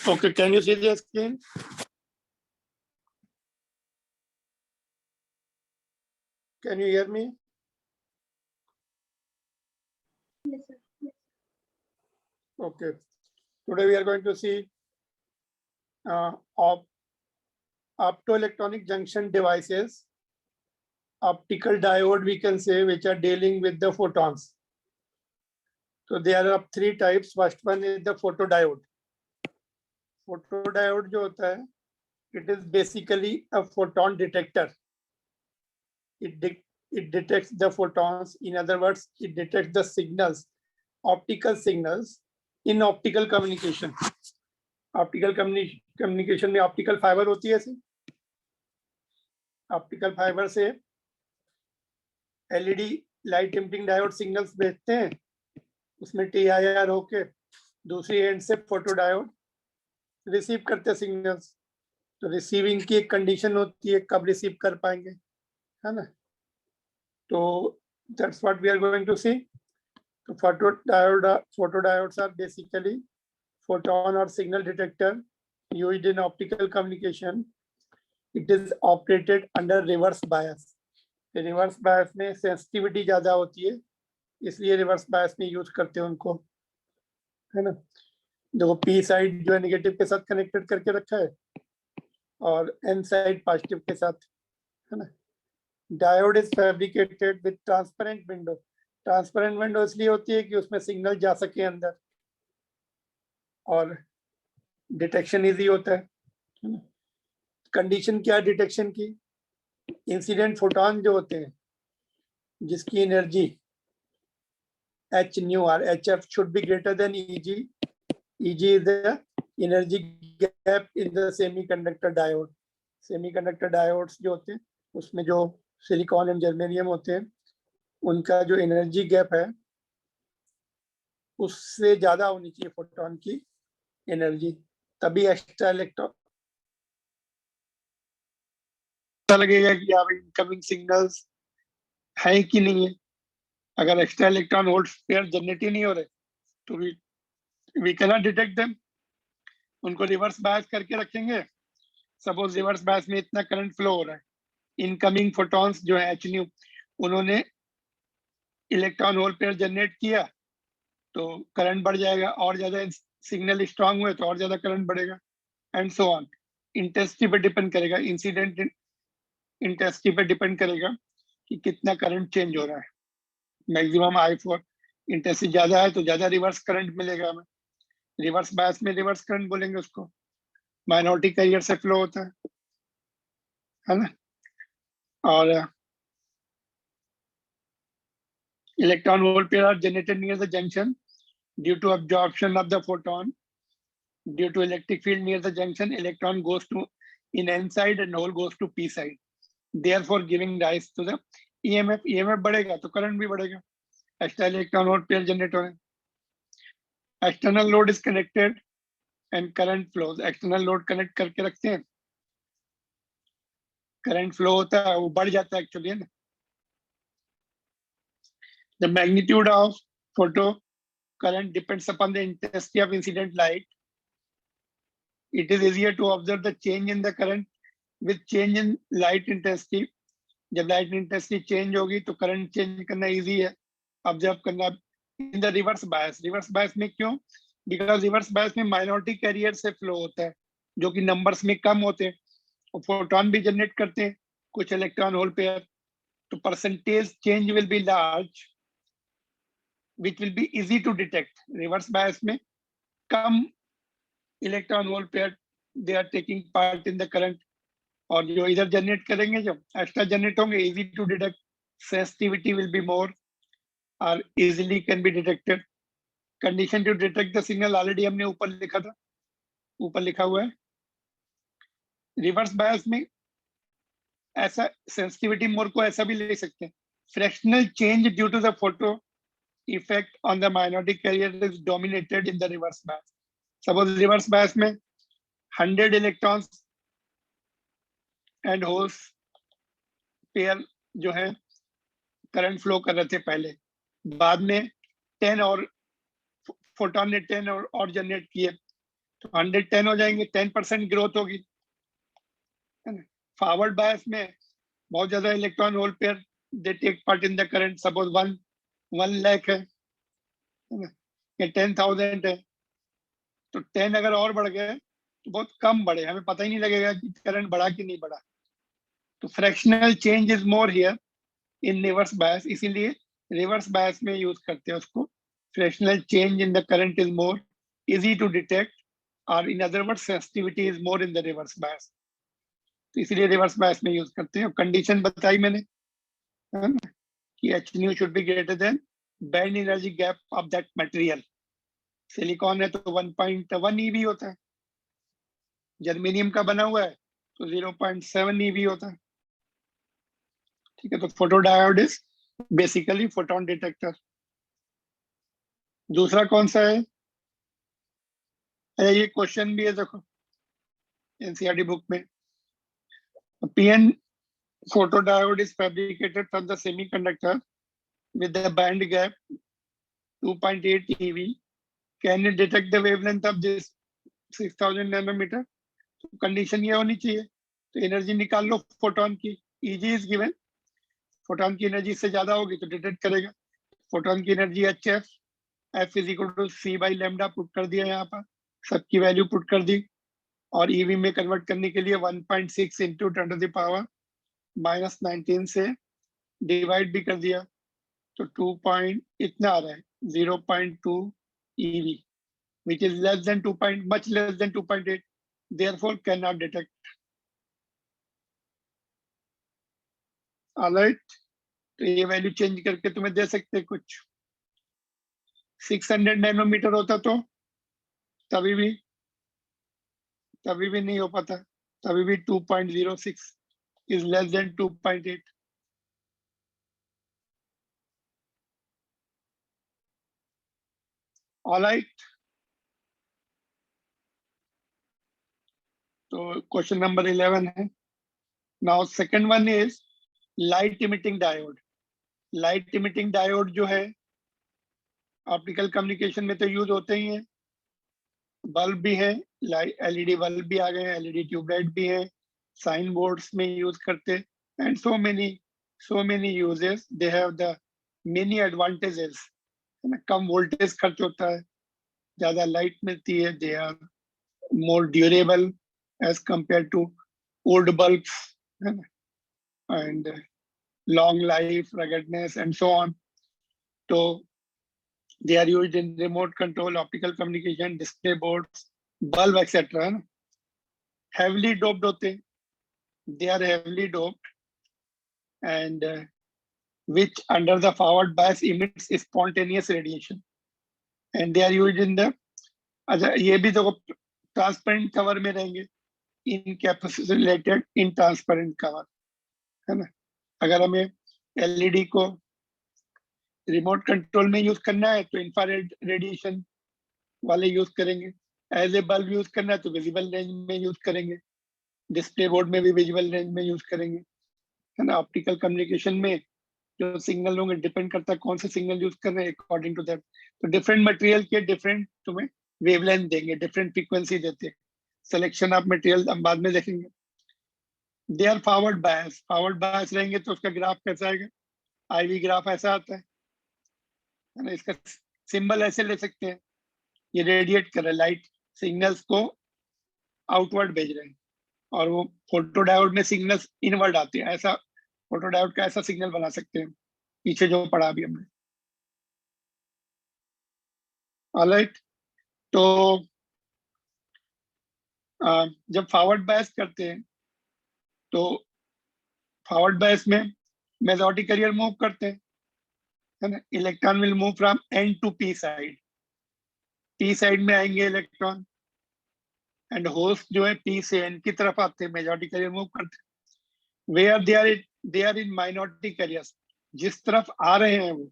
Okay, can you see the screen? Can you hear me? Yes, sir. Yes. Okay. Today we are going to see optoelectronic junction devices, optical diode we can say, which are dealing with the photons. So there are three types. First one is the photodiode. Photodiode जो होता है, it is basically a photon detector. It detects the photons. In other words, it detects the signals, optical signals in optical communication. Optical communication में optical fiber होती है ऐसी. Optical fiber से LED light emitting diode signals भेजते हैं, उसमें TIR होके दूसरी एंड से फोटो डायोड रिसीव करते सिग्नल्स. तो रिसीविंग की एक कंडीशन होती है, कब रिसीव कर पाएंगे, है ना. तो that's what we are going to see. तो photodiodes are basically photon or signal detector used in optical communication. It is operated under reverse bias. Reverse bias में सेंसिटिविटी ज्यादा होती है, इसलिए रिवर्स बायस में यूज करते हैं उनको, है ना. देखो पी साइड जो है नेगेटिव के साथ कनेक्टेड करके रखा है और एन साइड पॉजिटिव के साथ, है ना. Diode is fabricated with transparent window. Transparent window इसलिए होती है कि उसमें सिग्नल जा सके अंदर और डिटेक्शन इजी होता है. कंडीशन क्या है डिटेक्शन की? इंसिडेंट फोटोन जो होते हैं जिसकी energy h nu or hf should be greater than Eg. Eg is the energy gap in the semiconductor diode. Semiconductor diodes जो होते हैं उसमें जो सिलिकॉन एंड जर्मेनियम होते हैं उनका जो एनर्जी गैप है उससे ज्यादा होनी चाहिए फोटोन की एनर्जी, तभी एक्स्ट्रा इलेक्ट्रॉन लगेगा कि यहाँ इनकमिंग सिग्नल्स है कि नहीं है. अगर extra electron hole pair generate ही नहीं हो रहे तो we can not detect them. उनको रिवर्स बायस करके रखेंगे. सपोज रिवर्स बायस में इतना करंट फ्लो हो रहा है, इनकमिंग फोटॉन्स जो है एच न्यू उन्होंने इलेक्ट्रॉन होल पेयर जनरेट किया तो करंट बढ़ जाएगा, और ज्यादा सिग्नल स्ट्रांग हुए तो और ज्यादा करंट बढ़ेगा, एंड सो ऑन. इंटेंसिटी पे डिपेंड करेगा, इंसिडेंट इंटेंसिटी पे डिपेंड करेगा कि कितना करंट चेंज हो रहा है. मैक्सिमम I4 इंटेंसिटी ज्यादा है तो ज्यादा रिवर्स करंट मिलेगा हमें. रिवर्स बायस में रिवर्स करंट बोलेंगे उसको. माइनॉरिटी कैरियर से फ्लो होता है ना. और electron hole pair are generated near the junction due to absorption of the photon. Due to electric field near the junction, electron goes to in n side and hole goes to p side, therefore giving rise to the EMF. EMF बढ़ेगा तो current भी बढ़ेगा. Extra electron hole pair generate हो रहे हैं. External load is connected and current flows. External load connect करके रखते हैं, करंट फ्लो होता है, वो बढ़ जाता है एक्चुअली, है ना. The magnitude of photo current depends upon the intensity of incident light. It is easier to observe the change in the current with change in light intensity. जब लाइट इंटेंसिटी चेंज होगी तो current change करना easy है, observe करना. इन the reverse bias. Reverse bias में क्यों? Because reverse bias में minority carrier से फ्लो होता है जो कि नंबर्स में कम होते हैं और फोटोन भी जनरेट करते हैं कुछ इलेक्ट्रॉन होल पेयर, तो percentage change will be large which will be easy to detect. Reverse bias में कम electron hole pair they are taking part in the current, और जो इधर जनरेट करेंगे जब एक्स्ट्रा जनरेट होंगे easy to detect. Sensitivity will be more or easily can be detected. Condition to detect the signal already हमने ऊपर लिखा था, ऊपर लिखा हुआ है. रिवर्स बायस में ऐसा सेंसिटिविटी मोर को ऐसा भी ले सकते हैं. Fractional change due to the photo effect on the minority carrier is dominated in the reverse bias. Suppose reverse bias में 100 electrons and holes pair जो है करंट फ्लो कर रहे थे पहले, बाद में 10 और फोटोन ने 10 और जनरेट किए तो 110 हो जाएंगे, 10% ग्रोथ होगी, है ना। फॉरवर्ड बायस में बहुत ज्यादा electron hole pair they take part in the current, suppose 1 lakh है ना, या 10,000 है, तो 10 अगर और बढ़ गए तो बहुत कम बढ़े, हमें पता ही नहीं लगेगा कि करंट बढ़ा कि नहीं बढ़ा। तो fractional change is more here in reverse bias, इसीलिए रिवर्स बायस में यूज करते हैं उसको। Fractional change in the current is more easy to detect, और in other word sensitivity is more in the reverse bias, तो इसीलिए reverse bias में use करते हैं। कंडीशन बताई मैंने, है ना, कि H new should be greater than band energy gap of that material. Silicon है तो 1.1 ईवी होता है, जर्मेनियम का बना हुआ है तो 0.7 ईवी होता है, ठीक है। तो photodiode is basically photon detector. दूसरा कौन सा है? ये क्वेश्चन भी है, देखो एनसीईआरटी बुक में। PN photodiode is fabricated from the semiconductor with the band gap 2.8 eV. Can it detect the wavelength of this 6000 nanometer? तो कंडीशन ये होनी चाहिए, तो एनर्जी निकाल लो फोटोन की, Eg इज गिवन, फोटोन की एनर्जी इससे ज्यादा होगी तो डिटेक्ट करेगा। फोटोन की energy HF, F is equal to C by lambda put कर दिया यहाँ पर, सबकी वैल्यू पुट कर दी, और ईवी में कन्वर्ट करने के लिए 1.6 इंटू 10⁻⁻19 से डिवाइड भी कर दिया, तो 2 पॉइंट इतना आ रहा है 0.2 EV, which is less than 2 point, much less than 2.8, therefore cannot detect. Alright, तो ये वैल्यू चेंज करके तुम्हें दे सकते हैं कुछ। 600 नैनोमीटर होता तो तभी भी नहीं हो पाता, तभी भी 2.06 is less than 2.8. Alright, तो क्वेश्चन नंबर 11 है। Now second one is light emitting diode. Light emitting diode जो है ऑप्टिकल कम्युनिकेशन में तो यूज होते ही हैं, बल्ब भी है, एलईडी बल्ब भी आ गए हैं, एलईडी ट्यूबलाइट भी है, साइन बोर्ड्स में यूज करते, and so many uses, they have the many advantages, है ना। कम वोल्टेज खर्च होता है, ज्यादा लाइट मिलती है, they are more durable as compare to old bulbs, है ना, and long life, ruggedness and so on. तो they are used in remote control, optical communication, display boards, bulb, etc. Heavily doped होते, they are heavily doped, and which under the forward bias emits spontaneous radiation, and they are used in the, अच्छा ये भी देखो transparent cover में रहेंगे, encapsulated in transparent cover, है ना। अगर हमें एलईडी को रिमोट कंट्रोल में यूज करना है तो इंफ्रारेड रेडिएशन वाले यूज करेंगे, एज ए बल्ब यूज करना है तो विजिबल रेंज में यूज करेंगे, डिस्प्ले बोर्ड में भी विजिबल रेंज में यूज करेंगे, है ना। ऑप्टिकल कम्युनिकेशन में जो सिग्नल होंगे डिपेंड करता है कौन से सिग्नल यूज कर रहे हैं, अकॉर्डिंग टू दैट। तो डिफरेंट मटेरियल के डिफरेंट तुम्हें वेवलेंथ देंगे, डिफरेंट फ्रीक्वेंसी देते हैं। सिलेक्शन ऑफ मटेरियल हम बाद में देखेंगे। They are forward bias, forward bias रहेंगे तो उसका ग्राफ कैसा आएगा, आईवी ग्राफ ऐसा आता है ना। इसका सिंबल ऐसे ले सकते हैं, ये रेडिएट कर रहा है, लाइट सिग्नल्स को आउटवर्ड भेज रहे हैं, और वो फोटोडायोड में सिग्नल्स इनवर्ड आते हैं, ऐसा फोटोडायोड का ऐसा सिग्नल बना सकते हैं, पीछे जो पढ़ा भी हमने। ऑलराइट, तो जब फॉरवर्ड बायस करते हैं तो फॉरवर्ड बायस में मेजॉरिटी कैरियर मूव करते हैं, है ना। Electron will move from N to P side, P side में आएंगे इलेक्ट्रॉन, एंड होस्ट जो है पी से एन की तरफ आते हैं, मेजॉरिटी कैरियर मूव करते हैं। Where they are in minority carriers, जिस तरफ आ रहे हैं वो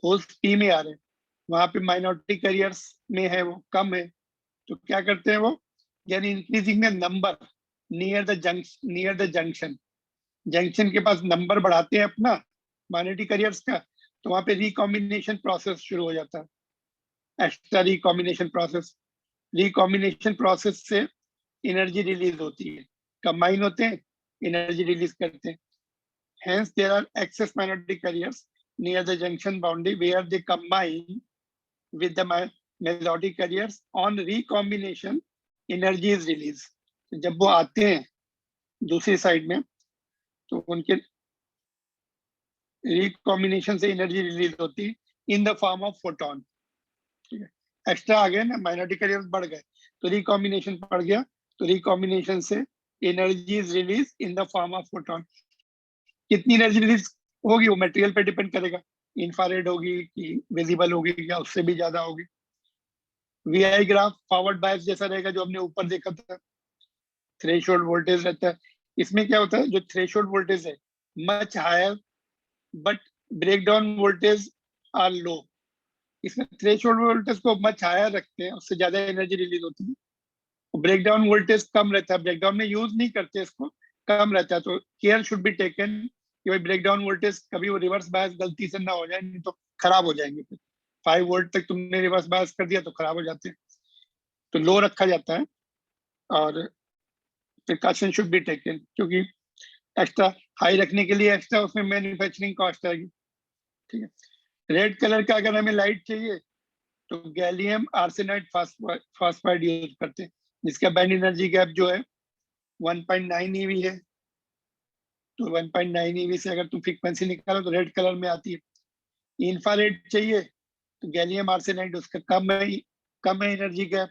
होस्ट पी में आ रहे हैं, वहां पे माइनॉरिटी कैरियर्स में है वो कम है, तो क्या करते हैं वो, यानी increasing the number near the junction, junction के पास नंबर बढ़ाते हैं अपना माइनॉरिटी कैरियर्स का, तो वहां पे रिकॉम्बिनेशन प्रोसेस शुरू हो जाता है, extra recombination process, recombination process से एनर्जी रिलीज होती है, कंबाइन होते हैं, एनर्जी रिलीज करते हैं. Hence, there are excess minority carriers near the junction boundary where they combine with the majority carriers. On recombination, energy is released. जब वो आते हैं दूसरी साइड में तो उनके रिकॉम्बिनेशन से एनर्जी रिलीज होती है in the form of photon. ठीक है, एक्स्ट्रा आ गए ना, माइनॉरिटी कैरियर्स बढ़ गए तो रिकॉम्बिनेशन बढ़ गया, तो रिकॉम्बिनेशन से energy is release in the form of photon. कितनी एनर्जी रिलीज होगी वो मटेरियल पे डिपेंड करेगा, इंफ्रारेड होगी कि विजिबल होगी या उससे भी ज्यादा होगी. वीआई ग्राफ फॉरवर्ड बायस जैसा रहेगा जो हमने ऊपर देखा था, थ्रेशोल्ड वोल्टेज रहता है. इसमें क्या होता है, जो थ्रेशोल्ड वोल्टेज है much higher but breakdown voltage are low. इसमें थ्रेशोल्ड वोल्टेज को मच हायर रखते हैं, उससे ज्यादा एनर्जी रिलीज होती है. ब्रेकडाउन वोल्टेज कम रहता है, ब्रेकडाउन में यूज नहीं करते इसको, कम रहता है. तो केयर शुड बी टेकन कि भाई ब्रेकडाउन वोल्टेज कभी वो रिवर्स बायस गलती से ना हो जाए, नहीं तो खराब हो जाएंगे. फिर 5 वोल्ट तक तुमने रिवर्स बायस कर दिया तो खराब हो जाते हैं. तो लो रखा जाता है और प्रिकॉशन शुड बी टेकन, क्योंकि एक्स्ट्रा हाई रखने के लिए एक्स्ट्रा उसमें मैन्युफैक्चरिंग कॉस्ट आएगी. ठीक है, रेड कलर का अगर हमें लाइट चाहिए तो गैलियम आर्सेनाइड फॉस्फाइड यूज करते हैं, जिसका बैंड एनर्जी गैप जो है 1.9 EV है. तो 1.9 EV से अगर तुम फ्रीक्वेंसी निकालो तो रेड कलर में आती है. इंफ्रारेड चाहिए तो गैलियम आर्सेनाइड, उसका कम है एनर्जी गैप,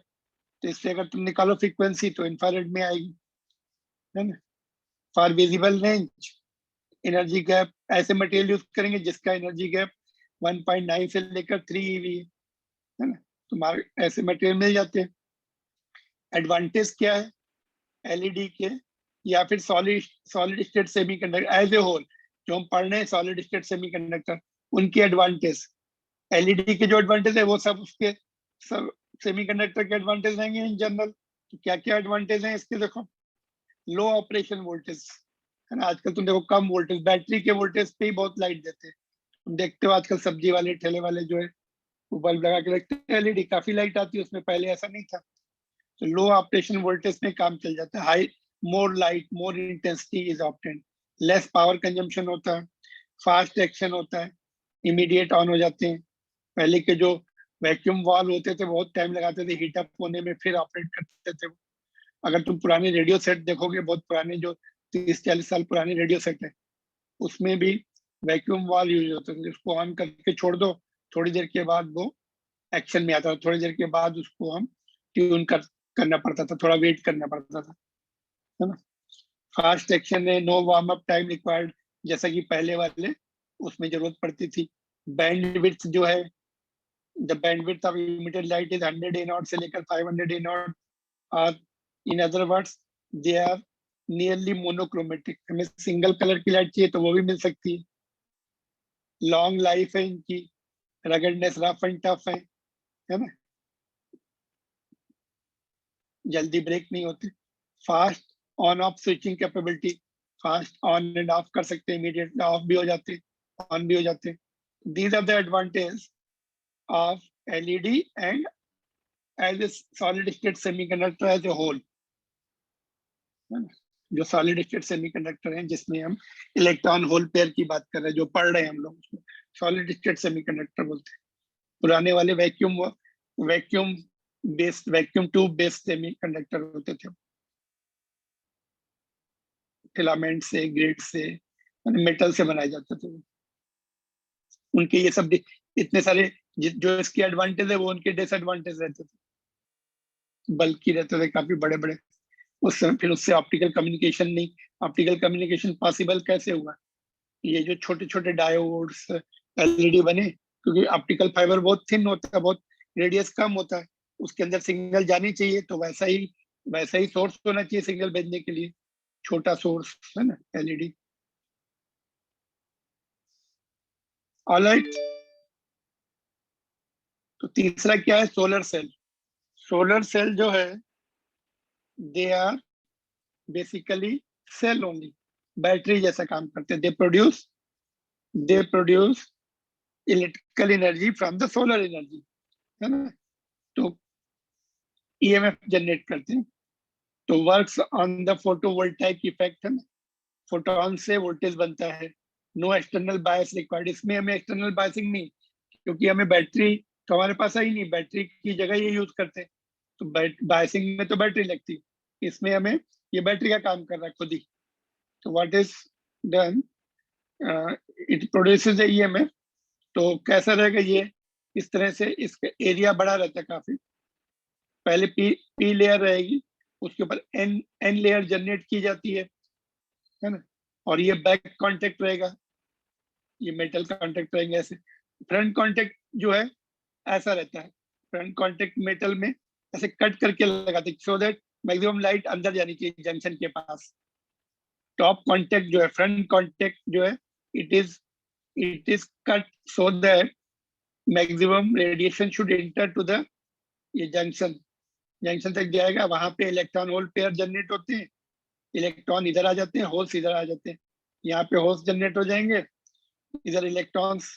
तो इससे अगर तुम निकालो फ्रीक्वेंसी तो इंफ्रारेड में आएगी, है ना. For visible range energy gap ऐसे मटेरियल यूज करेंगे जिसका एनर्जी गैप 1.9 से लेकर 3 EV है ना. तुम्हारे ऐसे मटेरियल मिल जाते हैं. एडवांटेज क्या है एलईडी के या फिर solid state semiconductor as a whole, जो हम पढ़ रहे हैं सॉलिड स्टेट सेमीकंडक्टर, उनकी एडवांटेज, एलईडी के जो एडवांटेज है वो सब उसके सब सेमीकंडक्टर के एडवांटेज रहेंगे इन जनरल. तो क्या क्या एडवांटेज हैं इसके, देखो लो ऑपरेशन वोल्टेज है ना. आजकल तुम देखो कम वोल्टेज, बैटरी के वोल्टेज पे ही बहुत लाइट देते हैं. तुम देखते हो आजकल सब्जी वाले ठेले वाले जो है वो बल्ब लगा के रखते हैं, एलईडी काफी लाइट आती है उसमें, पहले ऐसा नहीं था. तो लो ऑपरेशन वोल्टेज में काम चल जाता है. High more light more intensity is obtained, less power consumption होता है, फास्ट एक्शन होता है, इमीडिएट ऑन हो जाते हैं. पहले के जो वैक्यूम वाल्व होते थे बहुत टाइम लगाते थे हीट अप होने में, फिर ऑपरेट करते थे. अगर तुम पुराने रेडियो सेट देखोगे, बहुत पुराने जो 30-40 साल पुराने रेडियो सेट है, उसमें भी वैक्यूम वाल्व यूज होते थे. उसको ऑन करके छोड़ दो, थोड़ी देर के बाद वो एक्शन में आता था, थोड़ी देर के बाद उसको हम ट्यून करना पड़ता था, थोड़ा वेट करना पड़ता था, है ना. फास्ट एक्शन है, no warm up time required, जैसा कि पहले वाले उसमें जरूरत पड़ती थी. बैंड विड्थ जो है, the bandwidth of emitted light is 100 A0 से लेकर 500 A0, और in other words they are nearly monochromatic. हमें सिंगल कलर की लाइट चाहिए तो वो भी मिल सकती है. लॉन्ग लाइफ है इनकी, रगडनेस रफ एंड टफ है ना, जल्दी ब्रेक नहीं होते. Fast on off switching capability, fast on end of कर सकते हैं, इमीडिएटली ऑफ भी हो जाते हैं ऑन भी हो जाते हैं. These are the advantage of LED and as a solid state semiconductor as a whole. जो सॉलिड स्टेट सेमीकंडक्टर हैं जिसमें हम इलेक्ट्रॉन होल पेयर की बात कर रहे हैं, जो पढ़ रहे हैं हम लोग, उसको सॉलिड स्टेट सेमीकंडक्टर बोलते हैं. पुराने वाले vacuum based vacuum tube based semiconductor होते थे, फिलामेंट से ग्रिड से मेटल से बनाए जाते थे. उनके ये सब इतने सारे जो इसके एडवांटेज है वो उनके डिसएडवांटेज रहते थे, बल्कि रहते थे काफी बड़े बड़े. उस समय फिर उससे ऑप्टिकल कम्युनिकेशन नहीं, ऑप्टिकल कम्युनिकेशन पॉसिबल कैसे हुआ, ये जो छोटे छोटे डायोड्स एलईडी बने, क्योंकि ऑप्टिकल फाइबर बहुत थिन होता है, बहुत रेडियस कम होता है, उसके अंदर सिग्नल जानी चाहिए, तो वैसा ही सोर्स होना चाहिए सिग्नल भेजने के लिए, छोटा सोर्स है ना एलईडी. ऑलराइट, तो तीसरा क्या है, सोलर सेल. सोलर सेल जो है they are basically cell only, battery जैसा काम करते हैं. They produce electrical energy from the solar energy, है ना. तो ईएमएफ जनरेट करते हैं। तो works on the photovoltaic effect है, फोटोन से वोल्टेज बनता है। नो एक्सटर्नल बायस रिक्वायर्ड, इसमें हमें एक्सटर्नल बायसिंग नहीं, क्योंकि हमें बैटरी तो हमारे पास ही नहीं, बैटरी की जगह ये यूज करते हैं। तो बायसिंग में तो बैटरी लगती, इसमें हमें ये बैटरी का काम कर रहा है खुद ही। तो what is done, it produces EMF. तो कैसा रहेगा ये, इस तरह से इसका एरिया बड़ा रहता है काफी। पहले पी लेयर रहेगी, उसके ऊपर एन लेयर जनरेट की जाती है ना। और ये बैक कांटेक्ट रहेगा, ये मेटल कांटेक्ट रहेंगे ऐसे। फ्रंट कांटेक्ट जो है ऐसा रहता है, फ्रंट कांटेक्ट मेटल में ऐसे कट करके लगाते हैं, सो दैट मैक्सिमम लाइट अंदर जानी चाहिए जंक्शन के पास। टॉप कांटेक्ट जो है, फ्रंट कांटेक्ट जो है, it is cut so that maximum radiation should enter to the ये जंक्शन तक जाएगा। वहां पे इलेक्ट्रॉन होल पेयर जनरेट होते हैं, इलेक्ट्रॉन इधर आ जाते हैं, होल्स इधर आ जाते हैं। यहाँ पे होल्स जनरेट हो जाएंगे, इधर इलेक्ट्रॉन्स।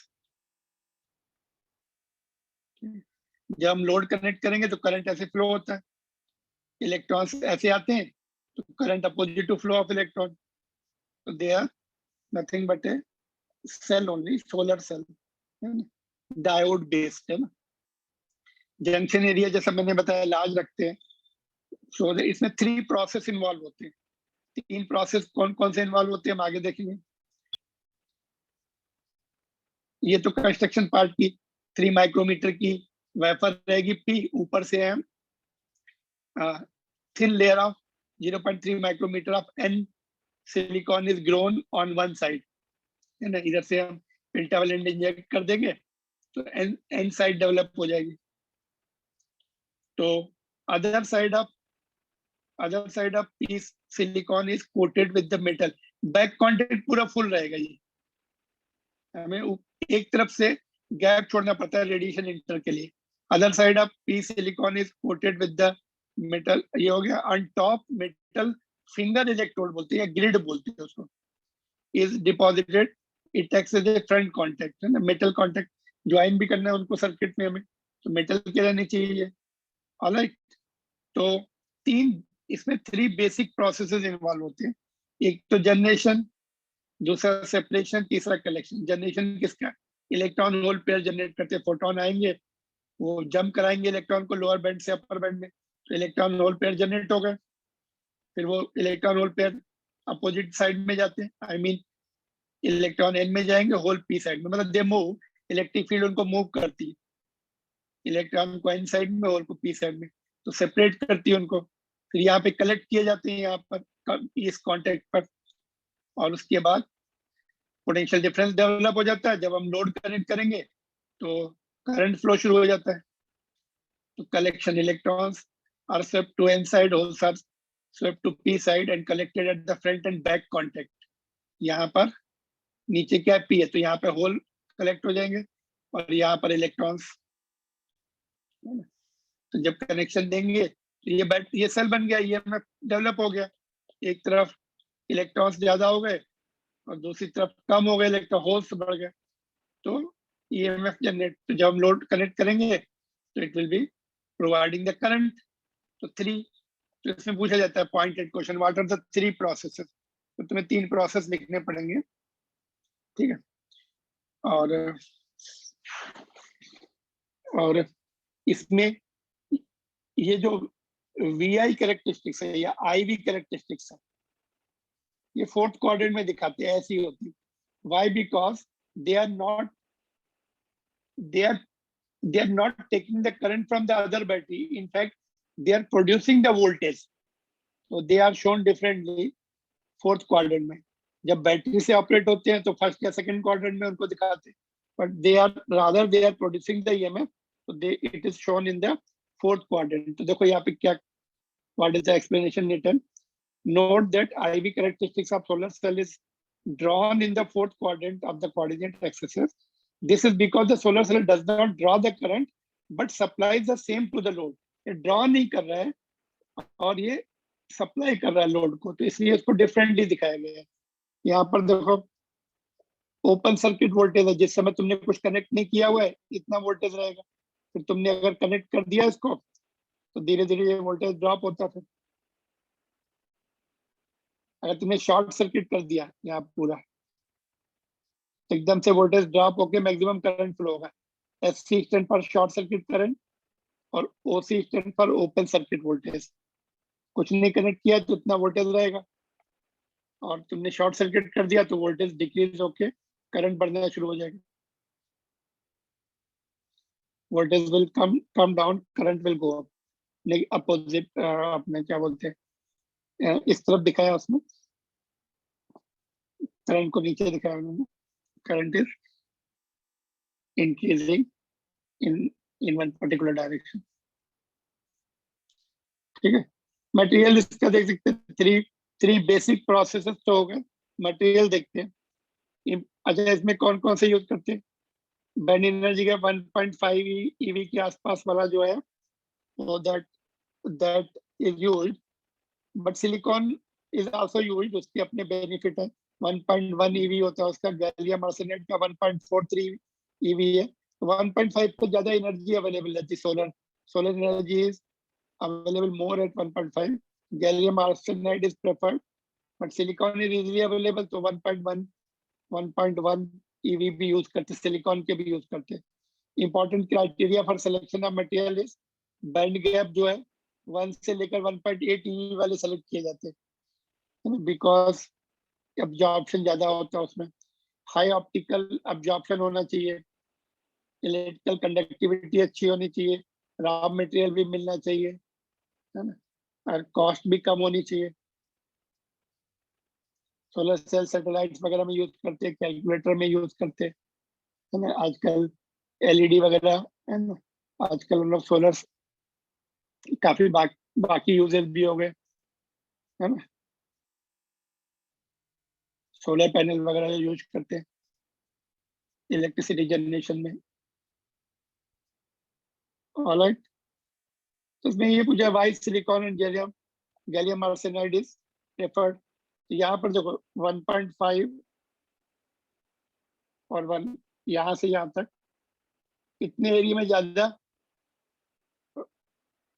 जब हम लोड कनेक्ट करेंगे तो करंट ऐसे फ्लो होता है, इलेक्ट्रॉन्स ऐसे आते हैं, तो current opposite to flow of electron. तो they are nothing but a cell only, solar cell, diode based है ना। जंक्शन एरिया जैसा मैंने बताया लार्ज रखते हैं। सो इसमें 3 प्रोसेस इन्वॉल्व होते हैं। 3 प्रोसेस कौन कौन से इन्वॉल्व होते हैं हम आगे देखेंगे। ये तो कंस्ट्रक्शन पार्ट की 3 माइक्रोमीटर की वेफर रहेगी पी, ऊपर से हम thin layer of 0.3 micrometre of N silicon is grown on one side, है ना। इधर से हम पेंटावलेंट इंजेक्ट कर देंगे तो एन साइड डेवलप हो जाएगी। तो other side of piece silicon is coated with the metal. Back contact पूरा फुल रहेगा, ये हमें एक तरफ से गैप छोड़ना पड़ता है रेडिएशन इंटर के लिए। Other side of piece silicon is coated with the metal, ये हो गया। On top metal finger electrode बोलते हैं या ग्रिड बोलते हैं उसको, is deposited, it acts as a front contact, है ना। मेटल कांटेक्ट ज्वाइन भी करना है उनको सर्किट में हमें, तो मेटल के रहनी चाहिए। ऑलराइट, तो 3 इसमें 3 बेसिक प्रोसेसेस इन्वॉल्व होते हैं। एक तो जनरेशन, दूसरा सेपरेशन, तीसरा कलेक्शन। जनरेशन किसका, इलेक्ट्रॉन होल पेयर जनरेट करते, फोटोन आएंगे, वो जंप कराएंगे इलेक्ट्रॉन को लोअर बैंड से अपर बैंड में, तो इलेक्ट्रॉन होल पेयर जनरेट हो गए। फिर वो electron hole pair opposite side में जाते हैं, आई मीन इलेक्ट्रॉन एन में जाएंगे, होल पी साइड में, मतलब दे मूव, इलेक्ट्रिक फील्ड उनको मूव करती है, इलेक्ट्रॉन को एन साइड में, होल को पी साइड में, तो सेपरेट करती है उनको। फिर यहाँ पे कलेक्ट किए जाते हैं यहाँ पर इस कॉन्टेक्ट पर, और उसके बाद पोटेंशियल डिफरेंस डेवलप हो जाता है। जब हम लोड कनेक्ट करेंगे तो करंट फ्लो शुरू हो जाता है। तो collection, electrons are swept to N side, holes are swept to P side and collected at the front and back contact. यहाँ पर नीचे क्या पी है, तो यहाँ पे होल कलेक्ट हो जाएंगे और यहाँ पर इलेक्ट्रॉन्स। तो जब कनेक्शन देंगे तो ये सेल बन गया, ये डेवलप हो गया। एक तरफ इलेक्ट्रॉन्स ज्यादा हो गए और दूसरी तरफ कम हो गए, इलेक्ट्रॉन होल्स बढ़ गए, तो ईएमएफ जनरेट। तो जब हम लोड कनेक्ट करेंगे तो it will be providing the current. तो 3, तो इसमें पूछा जाता है pointed question, what are the 3 processes. तो तुम्हें 3 प्रोसेस लिखने पड़ेंगे, ठीक है। और इसमें ये जो VI कैरेक्टरिस्टिक्स है या IV कैरेक्टरिस्टिक्स है, ये 4th क्वाड्रेंट में दिखाते हैं, ऐसी होती है। Why? Because they are not taking the current from the other battery. In fact, they are producing the voltage. So they are shown differently 4th quadrant में। जब बैटरी से ऑपरेट होते हैं तो फर्स्ट या सेकंड क्वाड्रेंट में उनको दिखाते हैं, but they are producing the EMF, so it is shown in the 4th quadrant. तो देखो यहाँ पे क्या, what is the explanation written? Note that IV characteristics of solar cell is drawn in the 4th quadrant of the coordinate axis. This is because the solar cell does not draw the current but supplies the same to the load. ये draw नहीं कर रहा है और ये supply कर रहा है लोड को, तो इसलिए इसको डिफरेंटली दिखाया गया है। यहाँ पर देखो ओपन सर्किट वोल्टेज है, जिस समय तुमने कुछ कनेक्ट नहीं किया हुआ है इतना वोल्टेज रहेगा। फिर तुमने अगर कनेक्ट कर दिया इसको तो धीरे धीरे ये वोल्टेज ड्रॉप होता था। अगर तुमने शॉर्ट सर्किट कर दिया यहाँ पूरा, तो एकदम से वोल्टेज ड्रॉप होके मैक्सिमम करंट फ्लो होगा। SC स्टैंड पर शॉर्ट सर्किट करंट और OC स्टैंड पर ओपन सर्किट वोल्टेज। कुछ नहीं कनेक्ट किया तो उतना वोल्टेज रहेगा, और तुमने शॉर्ट सर्किट कर दिया तो वोल्टेज डिक्रीज होके करंट बढ़ना शुरू हो जाएगा। Voltage will come down, current will go up. लेकिन अपोजिट अपने क्या बोलते हैं, इस तरफ दिखाया उसमें, करंट को नीचे दिखाया उन्होंने। Current is increasing in one particular direction. ठीक है, मटेरियल इसका देख सकते हैं, थ्री बेसिक प्रोसेसेस तो हो गए। मटेरियल देखते हैं। अच्छा, इसमें कौन कौन से यूज करते हैं? बैंड एनर्जी का 1.5 EV के आसपास वाला जो है वो that is used, but silicon is also used. उसके अपने बेनिफिट है। 1.1 EV होता है उसका, गैलियम आर्सेनाइड का 1.43 EV है। 1.5 पे ज्यादा एनर्जी अवेलेबल रहती है। Solar energy is available more at 1.5. Gallium arsenide is preferred, but silicon is easily available, तो 1.1 EV भी यूज करते, सिलिकॉन के भी यूज करते। Important criteria for selection of material is band gap जो है 1 से लेकर 1.8 EV वाले सेलेक्ट किए जाते हैं, बिकॉज अब्जॉर्प्शन ज्यादा होता है उसमें। हाई ऑप्टिकल अब्जॉर्प्शन होना चाहिए, इलेक्ट्रिकल कंडक्टिविटी अच्छी होनी चाहिए, रॉ मटेरियल भी मिलना चाहिए, है ना, और कॉस्ट भी कम होनी चाहिए। सोलर सेल सैटेलाइट्स वगैरह में यूज करते हैं, कैलकुलेटर में यूज करते हैं, है ना। आजकल LED वगैरह, है ना, आजकल हम लोग सोलर काफी बाकी यूजेस भी हो गए, है ना। सोलर पैनल वगैरह यूज करते हैं इलेक्ट्रिसिटी जनरेशन में। ऑलराइट, तो इसमें ये पूछा why silicon and gallium arsenide is preferred. तो यहाँ पर देखो 1.5 और 1, यहाँ से यहाँ तक इतने एरिया में ज्यादा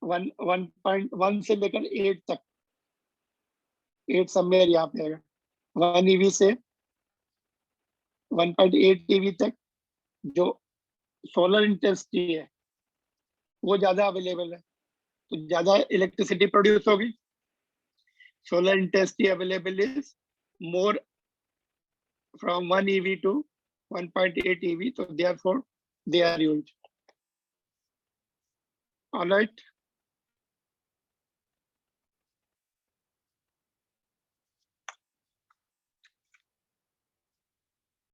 1.1 से लेकर 8 तक, 8 समवेयर यहाँ पे आएगा। 1 EV से 1.8 EV तक जो सोलर इंटेंसिटी है वो ज्यादा अवेलेबल है, तो ज्यादा इलेक्ट्रिसिटी प्रोड्यूस होगी। Solar intensity available is more from 1 EV to 1.8 EV, so therefore they are used. All right.